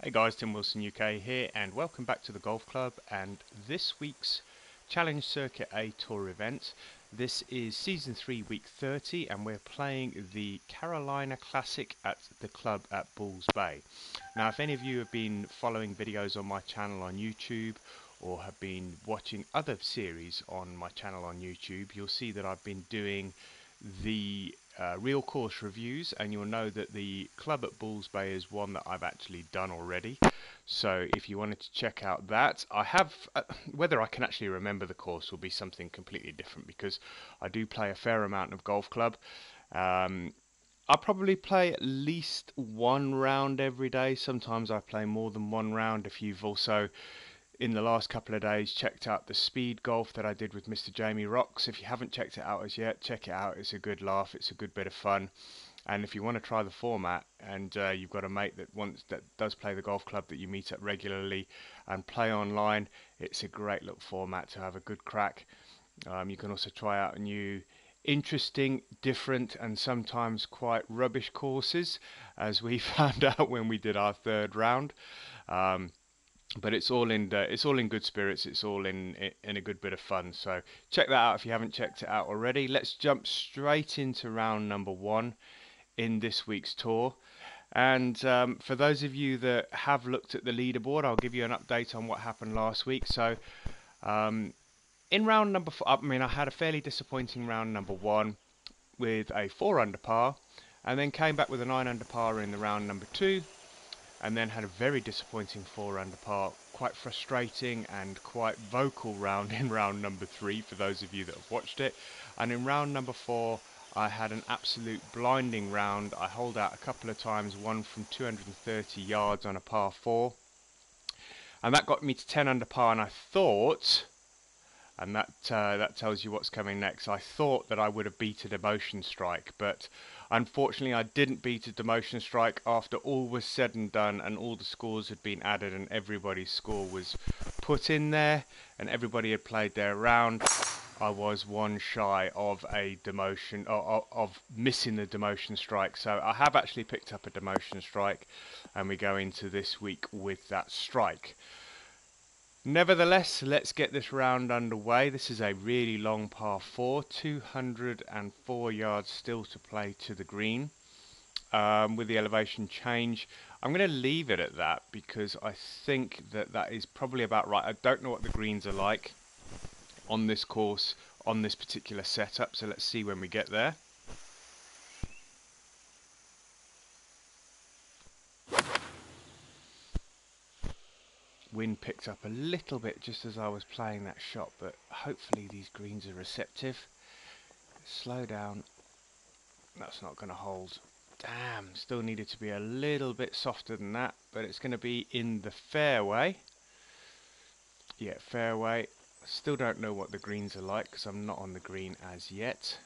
Hey guys, Tim Wilson UK here and welcome back to the Golf Club and this week's Challenge Circuit A Tour event. This is Season 3 Week 30 and we're playing the Carolina Classic at the club at Bulls Bay. Now if any of you have been following videos on my channel on YouTube or have been watching other series on my channel on YouTube, you'll see that I've been doing the real course reviews, and you'll know that the club at Bulls Bay is one that I've actually done already. So if you wanted to check out that, I have whether I can actually remember the course will be something completely different because I do play a fair amount of golf club. I probably play at least one round every day. Sometimes I play more than one round. If you've also in the last couple of days checked out the speed golf that I did with Mr. Jamie Rocks. If you haven't checked it out as yet, check it out. It's a good laugh. It's a good bit of fun. And if you want to try the format and you've got a mate that does play the golf club that you meet at regularly and play online, it's a great little format to have a good crack. You can also try out new interesting, different and sometimes quite rubbish courses, as we found out when we did our third round. But it's all in good spirits. It's all in a good bit of fun. So check that out if you haven't checked it out already. Let's jump straight into round number one in this week's tour. And for those of you that have looked at the leaderboard, I'll give you an update on what happened last week. So in round number four, I mean, I had a fairly disappointing round number one with a 4 under par, and then came back with a 9 under par in the round number two, and then had a very disappointing 4 under par, quite frustrating and quite vocal round in round number three for those of you that have watched it. And in round number four I had an absolute blinding round. I holed out a couple of times, one from 230 yards on a par 4, and that got me to 10 under par, and I thought, and that tells you what's coming next. I thought that I would have beaten a demotion strike, but unfortunately I didn't beat a demotion strike after all was said and done and all the scores had been added and everybody's score was put in there and everybody had played their round. I was one shy of a demotion, of missing the demotion strike. So I have actually picked up a demotion strike and we go into this week with that strike. Nevertheless, let's get this round underway. This is a really long par 4, 204 yards still to play to the green. With the elevation change, I'm going to leave it at that because I think that is probably about right. I don't know what the greens are like on this course, on this particular setup, so let's see when we get there. Wind picked up a little bit just as I was playing that shot, but hopefully these greens are receptive. Slow down. That's not going to hold. Damn, still needed to be a little bit softer than that, but it's going to be in the fairway. Yeah, fairway. Still don't know what the greens are like because I'm not on the green as yet.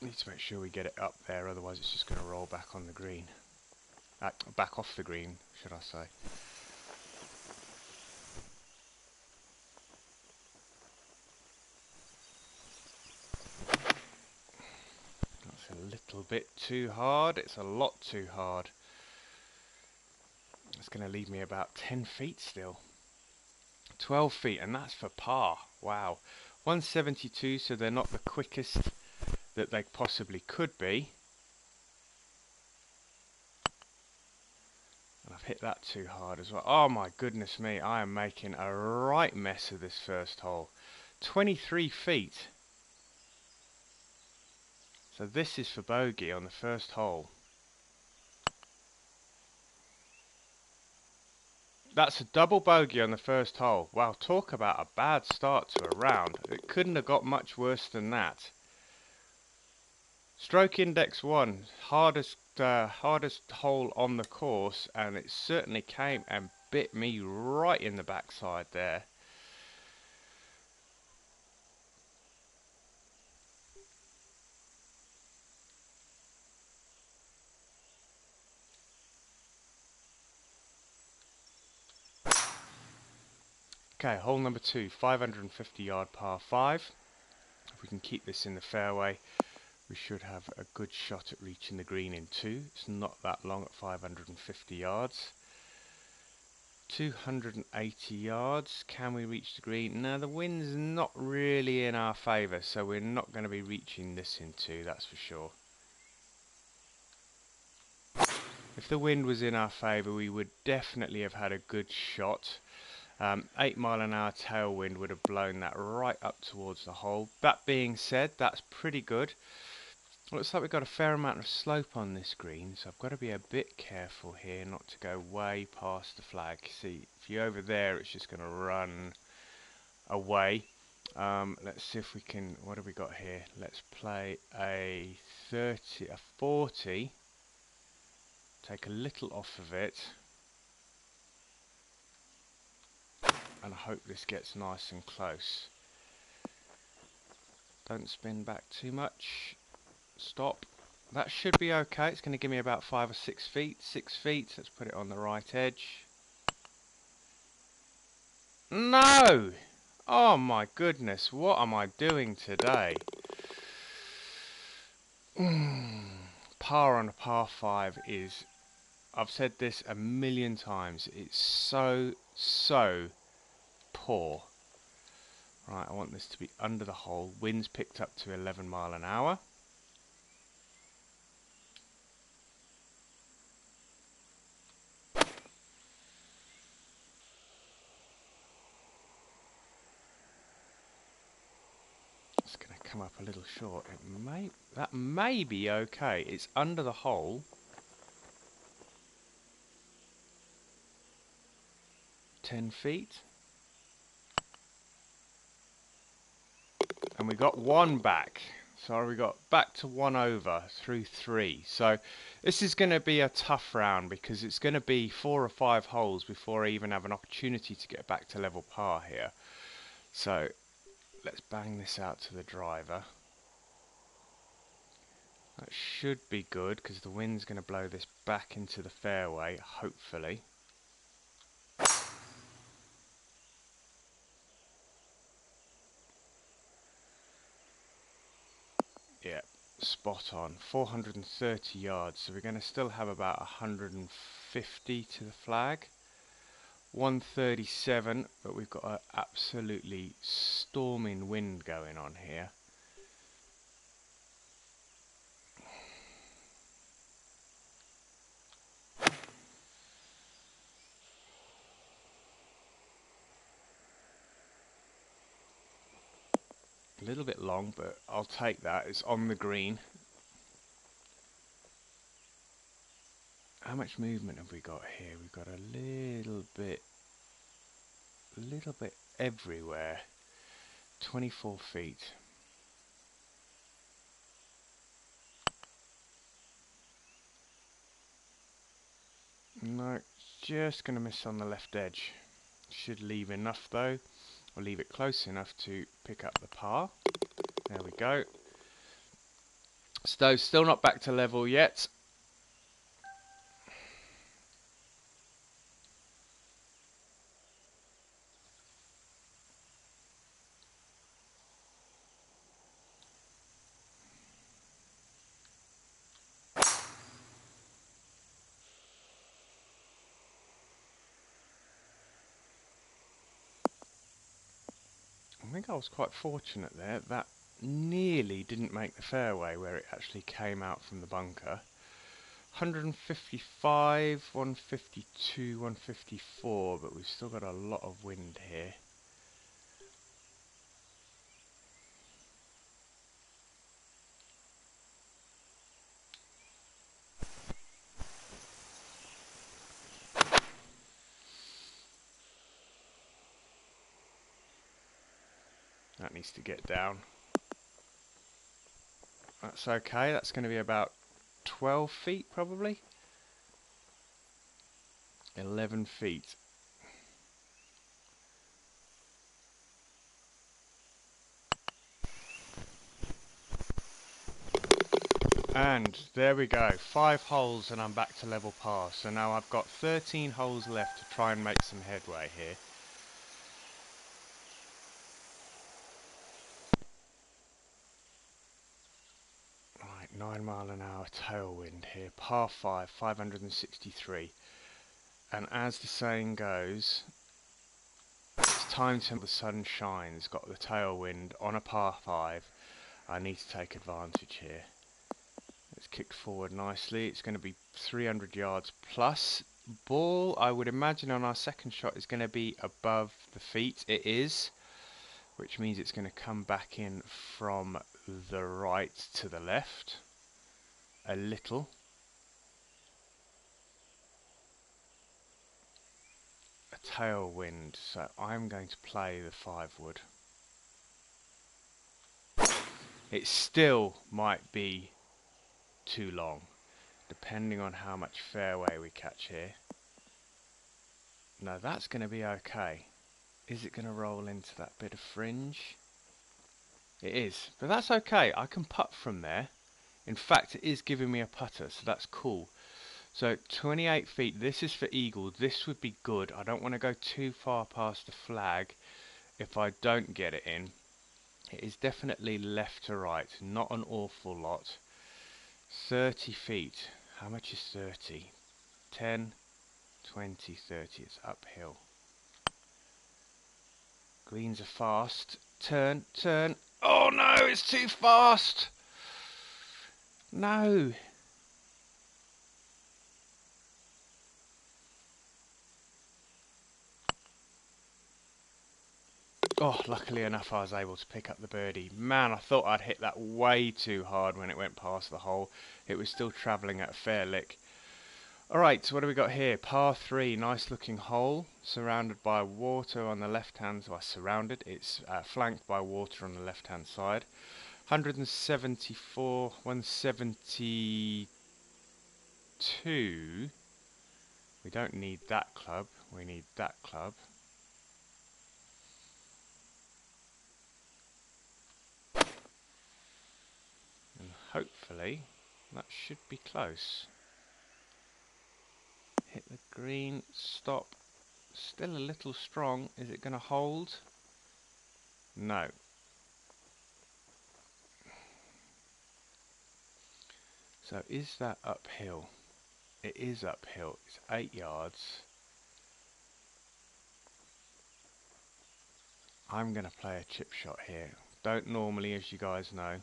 Need to make sure we get it up there, otherwise it's just going to roll back on the green. Back off the green, should I say. That's a little bit too hard. It's a lot too hard. It's going to leave me about 10 feet still. 12 feet, and that's for par. Wow. 172, so they're not the quickest that they possibly could be. And I've hit that too hard as well. Oh my goodness me, I am making a right mess of this first hole. 23 feet. So this is for bogey on the first hole. That's a double bogey on the first hole. Wow, talk about a bad start to a round. It couldn't have got much worse than that. Stroke index 1, hardest hole on the course, and it certainly came and bit me right in the backside there. Okay, hole number 2, 550 yard par 5. If we can keep this in the fairway, we should have a good shot at reaching the green in 2. It's not that long at 550 yards. 280 yards. Can we reach the green? Now the wind's not really in our favour, so we're not going to be reaching this in 2, that's for sure. If the wind was in our favour, we would definitely have had a good shot. 8 mile an hour tailwind would have blown that right up towards the hole. That being said, that's pretty good. Looks like we've got a fair amount of slope on this green, so I've got to be a bit careful here not to go way past the flag. See, if you're over there, it's just going to run away. Let's see if we can, what have we got here? Let's play a 40, take a little off of it, and I hope this gets nice and close. Don't spin back too much. Stop. That should be okay. It's going to give me about 5 or 6 feet. 6 feet. Let's put it on the right edge. No! Oh my goodness, what am I doing today? Par on a par 5 is, I've said this a million times, it's so poor. Right, I want this to be under the hole. Wind's picked up to 11 mile an hour. It's going to come up a little short. That may be okay. It's under the hole. Ten feet. And we got 1 back. So we got back to 1 over through 3. So this is going to be a tough round because it's going to be 4 or 5 holes before I even have an opportunity to get back to level par here. So let's bang this out to the driver. That should be good because the wind's going to blow this back into the fairway, hopefully. Yeah, spot on. 430 yards, so we're going to still have about 150 to the flag. 137, but we've got an absolutely storming wind going on here. A little bit long, but I'll take that. It's on the green. How much movement have we got here? We've got a little bit everywhere. 24 feet. No, just going to miss on the left edge. Should leave enough though. I'll leave it close enough to pick up the par. There we go. So still not back to level yet. I think I was quite fortunate there. That nearly didn't make the fairway where it actually came out from the bunker. 155, 152, 154, but we've still got a lot of wind here. That needs to get down. That's okay, that's going to be about 12 feet probably. 11 feet. And there we go, 5 holes and I'm back to level par. So now I've got 13 holes left to try and make some headway here. 9 mile an hour tailwind here, par 5, 563. And as the saying goes, it's time to the sun shines. Got the tailwind on a par 5. I need to take advantage here. It's kicked forward nicely. It's going to be 300 yards plus. Ball, I would imagine on our second shot is going to be above the feet. It is, which means it's going to come back in from the right to the left a little. A tailwind, so I'm going to play the 5 wood. It still might be too long, depending on how much fairway we catch here. No, that's going to be okay. Is it going to roll into that bit of fringe? It is, but that's okay. I can putt from there. In fact, it is giving me a putter, so that's cool. So 28 feet, this is for eagle. This would be good. I don't want to go too far past the flag if I don't get it in. It is definitely left to right, not an awful lot. 30 feet. How much is 30? 10, 20, 30. It's uphill. Greens are fast. Turn, turn. Oh no, it's too fast. No. Oh, luckily enough I was able to pick up the birdie. Man, I thought I'd hit that way too hard when it went past the hole. It was still travelling at a fair lick. Alright, so what do we got here? Par 3, nice looking hole, surrounded by water on the left hand side. Well, surrounded, it's flanked by water on the left hand side. 174, 172. We don't need that club, we need that club. And hopefully that should be close. Hit the green, stop. Still a little strong. Is it going to hold? No. So is that uphill? It is uphill. It's 8 yards. I'm going to play a chip shot here. Don't normally, as you guys know.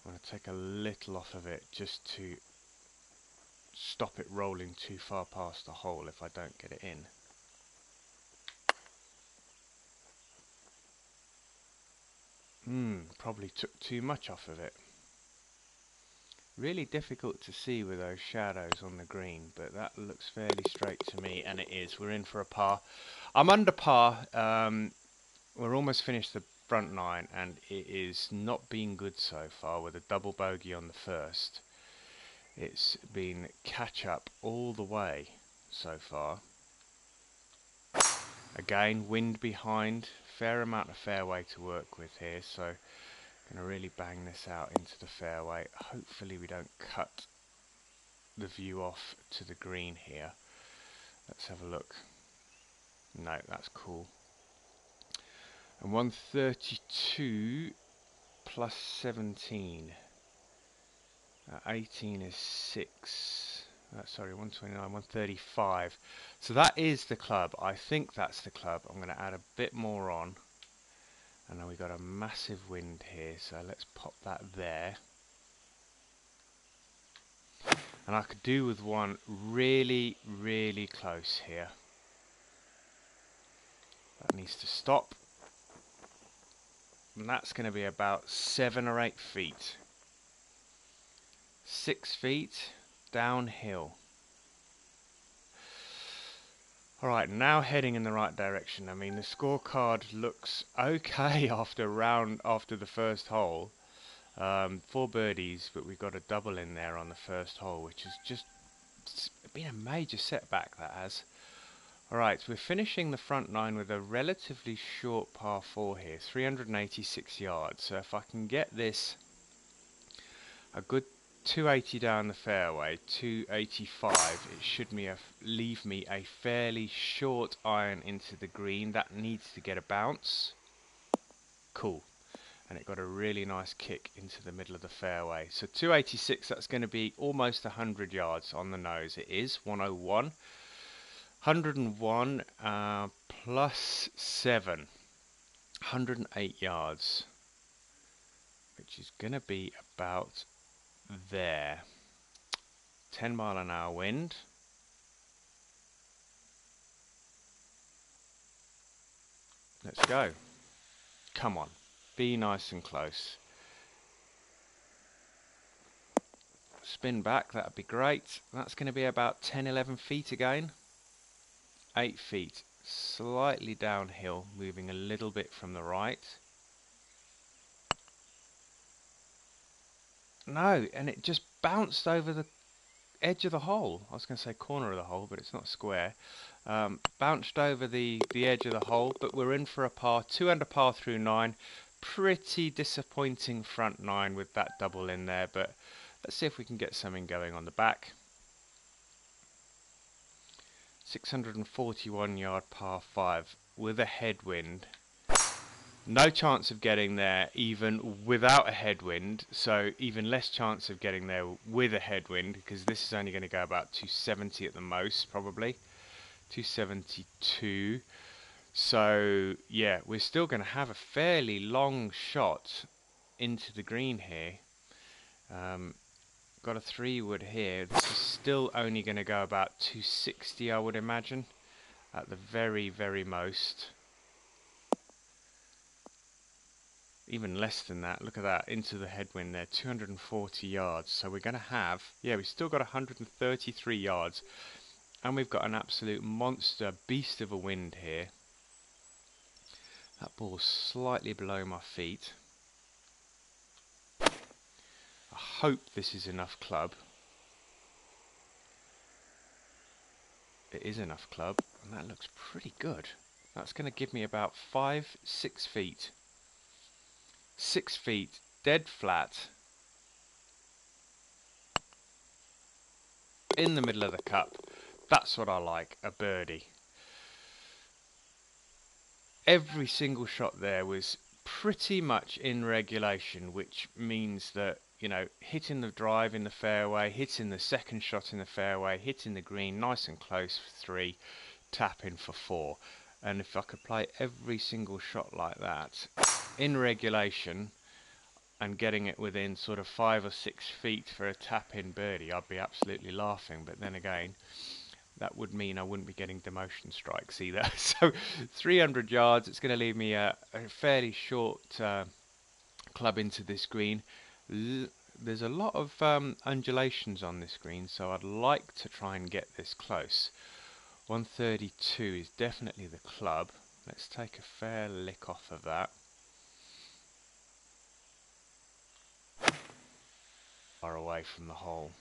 I'm going to take a little off of it just to stop it rolling too far past the hole if I don't get it in. Probably took too much off of it. Really difficult to see with those shadows on the green, but that looks fairly straight to me, and it is. We're in for a par. I'm under par. We're almost finished the front 9, and it is not been good so far with a double bogey on the first. It's been catch up all the way so far. Again, wind behind, fair amount of fairway to work with here, so going to really bang this out into the fairway. Hopefully we don't cut the view off to the green here. Let's have a look. No, that's cool. And 132 plus 17. 18 is 6. Sorry, 129, 135. So that is the club. I think that's the club. I'm going to add a bit more on. And then we've got a massive wind here, so let's pop that there. And I could do with one really, really close here. That needs to stop. And that's going to be about 7 or 8 feet. 6 feet downhill. Alright, now heading in the right direction. I mean, the scorecard looks okay after the first hole. 4 birdies, but we've got a double in there on the first hole, which has just been a major setback, that has. Alright, so we're finishing the front 9 with a relatively short par 4 here, 386 yards. So if I can get this a good 280 down the fairway, 285, it should leave me a fairly short iron into the green. That needs to get a bounce. Cool. and it got a really nice kick into the middle of the fairway. So 286, that's going to be almost 100 yards on the nose. It is 101. 101 plus 7, 108 yards, which is going to be about there. 10 mile an hour wind. Let's go. Come on, be nice and close. Spin back, that'd be great. That's going to be about 10-11 feet again. 8 feet, slightly downhill, moving a little bit from the right. No, and it just bounced over the edge of the hole. I was going to say corner of the hole, but it's not square. Bounced over the edge of the hole, but we're in for a par. 2 under par through 9. Pretty disappointing front 9 with that double in there, but let's see if we can get something going on the back. 641 yard par 5 with a headwind. No chance of getting there even without a headwind, so even less chance of getting there with a headwind, because this is only going to go about 270 at the most, probably 272. So yeah, we're still going to have a fairly long shot into the green here. Got a 3-wood here. This is still only going to go about 260, I would imagine, at the very, very most. Even less than that. Look at that, into the headwind there, 240 yards. So we're going to have, yeah, we've still got 133 yards, and we've got an absolute monster beast of a wind here. That ball's slightly below my feet. I hope this is enough club. It is enough club, and that looks pretty good. That's going to give me about 5-6 feet. 6 feet, dead flat, in the middle of the cup. That's what I like, a birdie. Every single shot there was pretty much in regulation, which means that, you know, hitting the drive in the fairway, hitting the second shot in the fairway, hitting the green nice and close for 3, tapping for 4. And if I could play every single shot like that in regulation and getting it within sort of 5 or 6 feet for a tap-in birdie, I'd be absolutely laughing. But then again, that would mean I wouldn't be getting demotion strikes either. So 300 yards, it's going to leave me a fairly short club into this green. There's a lot of undulations on this green, so I'd like to try and get this close. 132 is definitely the club. Let's take a fair lick off of that. Far away from the hole.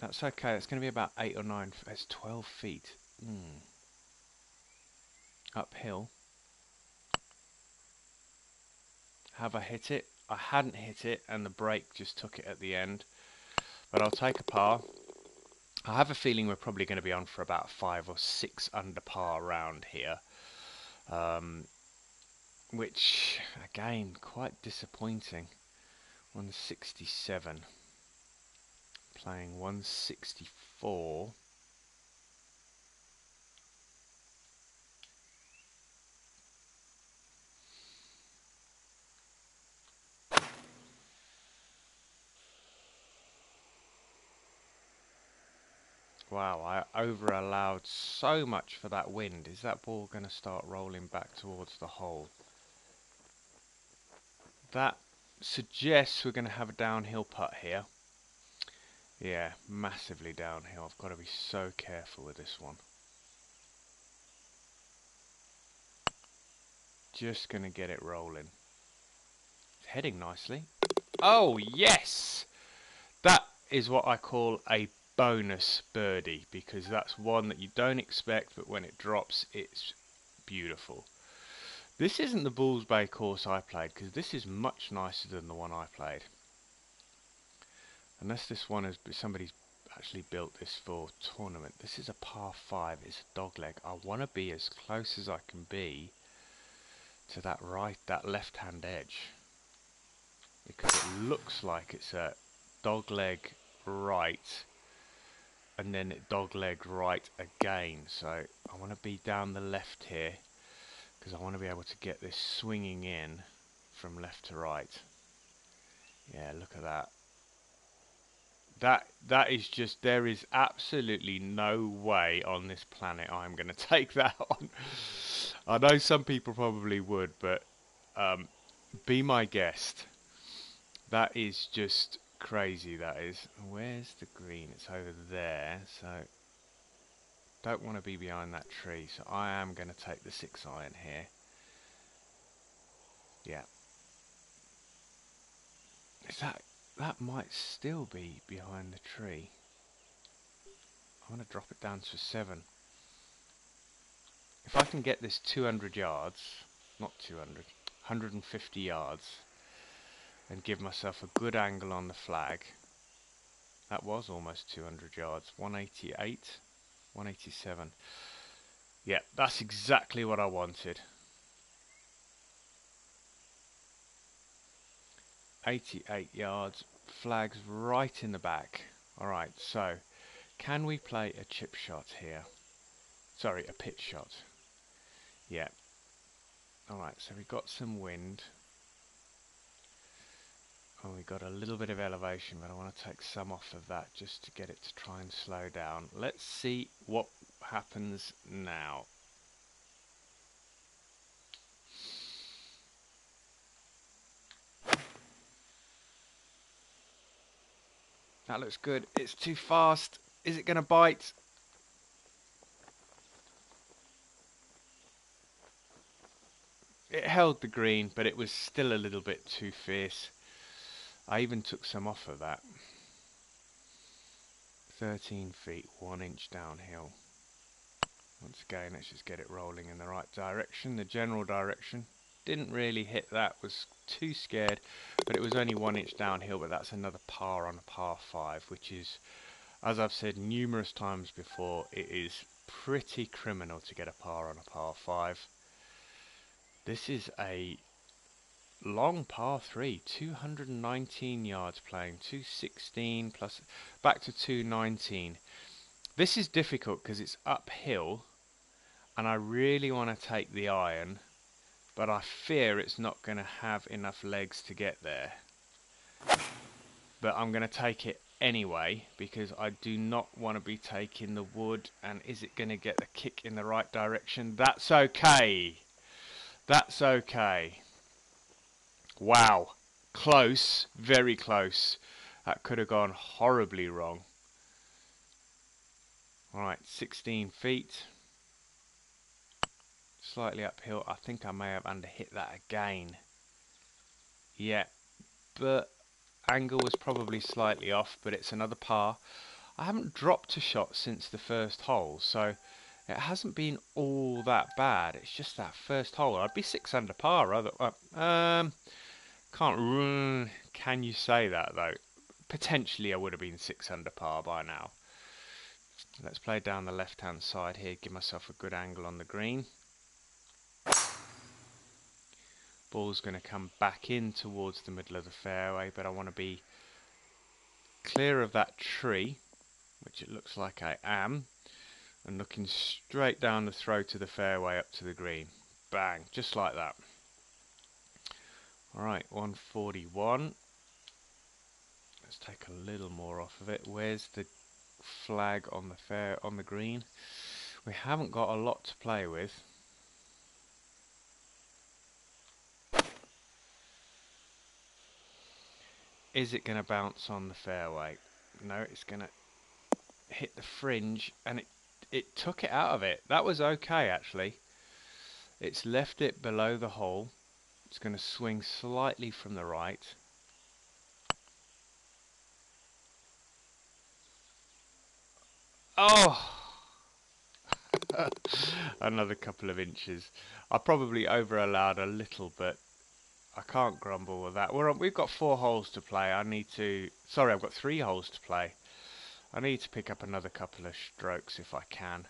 That's okay, it's going to be about 8 or 9, it's 12 feet. Uphill. Have I hit it? I hadn't hit it, and the break just took it at the end. But I'll take a par. I have a feeling we're probably going to be on for about 5 or 6 under par round here. Which, again, quite disappointing. 167. Playing 164. Wow, I over allowed so much for that wind. Is that ball going to start rolling back towards the hole? That suggests we're going to have a downhill putt here. Yeah, massively downhill. I've got to be so careful with this one. Just going to get it rolling. It's heading nicely. Oh, yes! That is what I call a bonus birdie, because that's one that you don't expect, but when it drops, it's beautiful. This isn't the Bulls Bay course I played, because this is much nicer than the one I played. Unless this one is somebody's actually built this for tournament. This is a par 5, it's a dogleg. I want to be as close as I can be to that left-hand edge, because it looks like it's a dogleg right and then it dogleg right again. So I want to be down the left here because I want to be able to get this swinging in from left to right. Yeah, look at that. That is just, there is absolutely no way on this planet I'm going to take that on. I know some people probably would, but be my guest. That is just crazy, that is. Where's the green? It's over there, so don't want to be behind that tree, so I am going to take the 6-iron here. Yeah. Is that might still be behind the tree. I'm going to drop it down to 7. If I can get this 200 yards, not 200, 150 yards, and give myself a good angle on the flag. That was almost 200 yards, 188, 187. Yeah, that's exactly what I wanted. 88 yards, flags right in the back. Alright, so can we play a chip shot here? Sorry, a pitch shot. Yeah. Alright, so we got some wind. Oh, we got a little bit of elevation, but I want to take some off of that just to get it to try and slow down. Let's see what happens now. That looks good. It's too fast. Is it going to bite? It held the green, but it was still a little bit too fierce. I even took some off of that. 13 feet, 1 inch downhill. Once again, let's just get it rolling in the right direction, the general direction. Didn't really hit that, was too scared, but it was only 1 inch downhill, but that's another par on a par 5, which is, as I've said numerous times before, it is pretty criminal to get a par on a par 5. This is a long par 3, 219 yards playing, 216 plus back to 219. This is difficult because it's uphill and I really want to take the iron, but I fear it's not going to have enough legs to get there. But I'm going to take it anyway because I do not want to be taking the wood. And is it going to get the kick in the right direction? That's okay. That's okay. Wow. Close. Very close. That could have gone horribly wrong. Alright, 16 feet. Slightly uphill. I think I may have underhit that again. Yeah. But angle was probably slightly off, but it's another par. I haven't dropped a shot since the first hole, so it hasn't been all that bad. It's just that first hole. I'd be 6 under par. Can you say that though? Potentially I would have been 6 under par by now. Let's play down the left hand side here, give myself a good angle on the green. Ball's going to come back in towards the middle of the fairway, but I want to be clear of that tree, which it looks like I am, and looking straight down the throat of the fairway up to the green. Bang, just like that. Alright, 141. Let's take a little more off of it. Where's the flag on the green? We haven't got a lot to play with. Is it going to bounce on the fairway? No, it's going to hit the fringe, and it took it out of it. That was okay, actually. It's left it below the hole. It's going to swing slightly from the right. Oh! Another couple of inches. I probably over allowed a little, but I can't grumble with that. We've got 4 holes to play. I've got 3 holes to play. I need to pick up another couple of strokes if I can.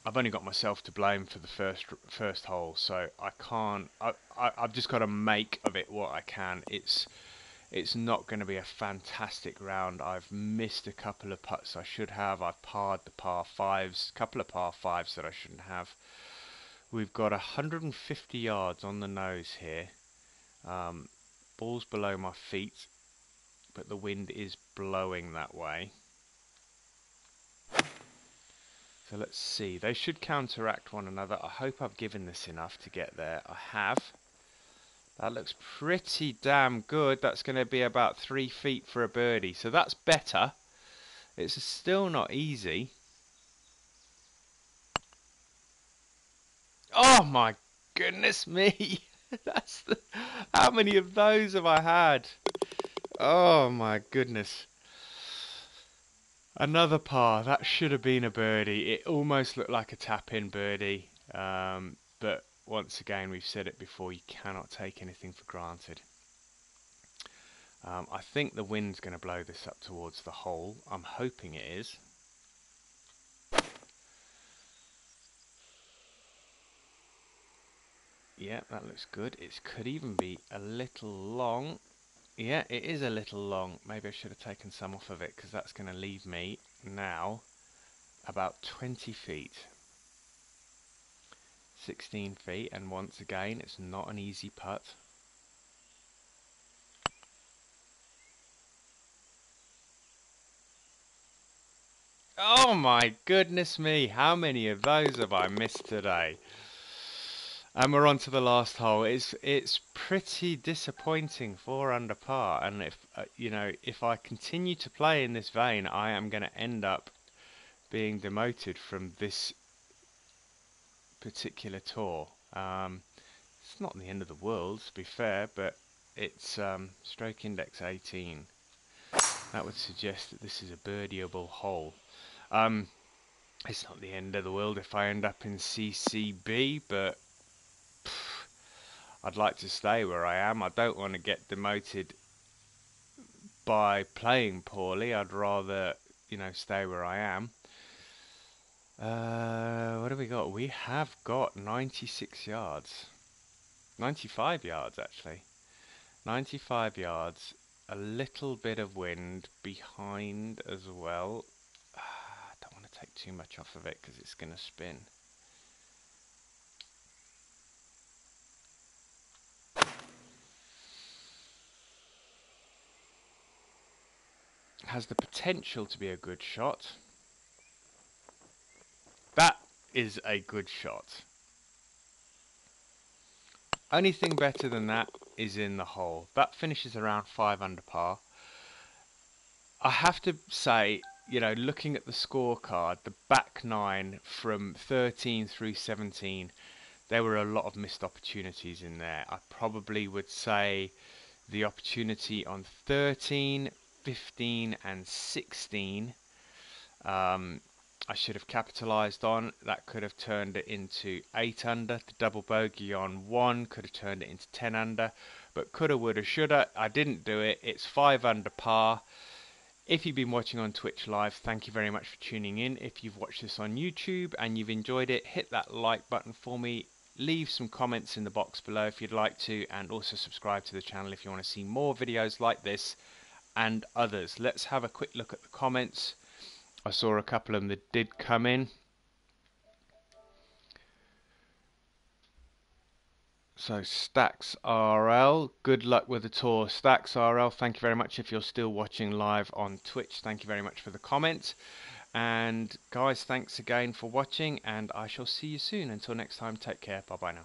I've only got myself to blame for the first hole, so I can't. I've just got to make of it what I can. It's not going to be a fantastic round. I've missed a couple of putts I should have. I've parred the par fives, couple of par fives that I shouldn't have. We've got 150 yards on the nose here. Ball's below my feet, but the wind is blowing that way. So let's see. They should counteract one another. I hope I've given this enough to get there. I have. That looks pretty damn good. That's going to be about 3 feet for a birdie. So that's better. It's still not easy. Oh my goodness me. How many of those have I had? Oh my goodness. Another par. That should have been a birdie. It almost looked like a tap-in birdie. But once again, we've said it before, you cannot take anything for granted. I think the wind's going to blow this up towards the hole. I'm hoping it is. Yeah, that looks good. It could even be a little long. Yeah, it is a little long. Maybe I should have taken some off of it, because that's going to leave me now about 20 feet. 16 feet, and once again, it's not an easy putt. Oh my goodness me, how many of those have I missed today? And we're on to the last hole. It's pretty disappointing, 4 under par, and if if I continue to play in this vein, I am going to end up being demoted from this particular tour. It's not the end of the world, to be fair, but it's stroke index 18. That would suggest that this is a birdieable hole. It's not the end of the world if I end up in CCB, but I'd like to stay where I am. I don't want to get demoted by playing poorly. I'd rather, stay where I am. What have we got? We have got 96 yards. 95 yards, actually. 95 yards. A little bit of wind behind as well. I don't want to take too much off of it because it's going to spin. Has the potential to be a good shot. That is a good shot. Anything better than that is in the hole. That finishes around 5 under par. I have to say, looking at the scorecard, the back 9 from 13 through 17, there were a lot of missed opportunities in there. I probably would say the opportunity on 13, 15 and 16 I should have capitalised on. That could have turned it into 8 under. The double bogey on 1 could have turned it into 10 under. But coulda, woulda, shoulda. I didn't do it. It's 5 under par. If you've been watching on Twitch Live, thank you very much for tuning in. If you've watched this on YouTube and you've enjoyed it, hit that like button for me. Leave some comments in the box below if you'd like to, and also subscribe to the channel if you want to see more videos like this and others. Let's have a quick look at the comments. I saw a couple of them that did come in. So Stacks RL, good luck with the tour. Stacks RL, thank you very much. If you're still watching live on Twitch, thank you very much for the comment. And guys, thanks again for watching, and I shall see you soon. Until next time, take care. Bye bye now.